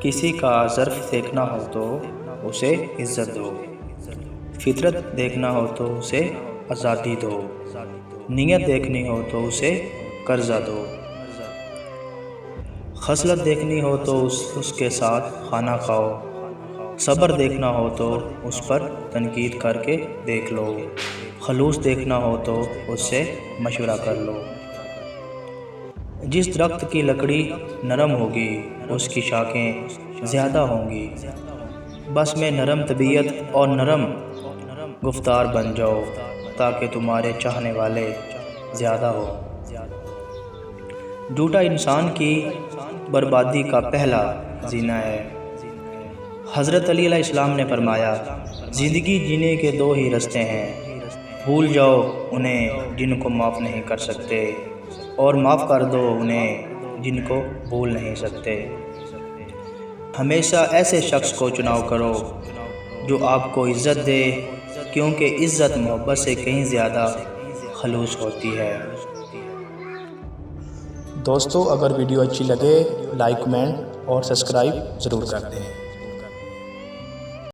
کسی کا ظرف دیکھنا ہو تو اسے عزت دو، فطرت دیکھنا ہو تو اسے آزادی دو، نیت دیکھنی ہو تو اسے قرضہ دو، خصلت دیکھنی ہو تو اس کے ساتھ کھانا کھاؤ، صبر دیکھنا ہو تو اس پر تنقید کر کے دیکھ لو، خلوص دیکھنا ہو تو اس سے مشورہ کر لو۔ جس درخت کی لکڑی نرم ہوگی اس کی شاخیں زیادہ ہوں گی، بس میں نرم طبیعت اور نرم گفتار بن جاؤ تاکہ تمہارے چاہنے والے زیادہ ہو۔ جھوٹا انسان کی بربادی کا پہلا زینہ ہے۔ حضرت علی علیہ السلام نے فرمایا، زندگی جینے کے دو ہی راستے ہیں، بھول جاؤ انہیں جن کو معاف نہیں کر سکتے، اور معاف کر دو انہیں جن کو بھول نہیں سکتے۔ ہمیشہ ایسے شخص کو چناؤ کرو جو آپ کو عزت دے، کیونکہ عزت محبت سے کہیں زیادہ خلوص ہوتی ہے۔ دوستو، اگر ویڈیو اچھی لگے لائک، کمنٹ اور سبسکرائب ضرور کر دیں۔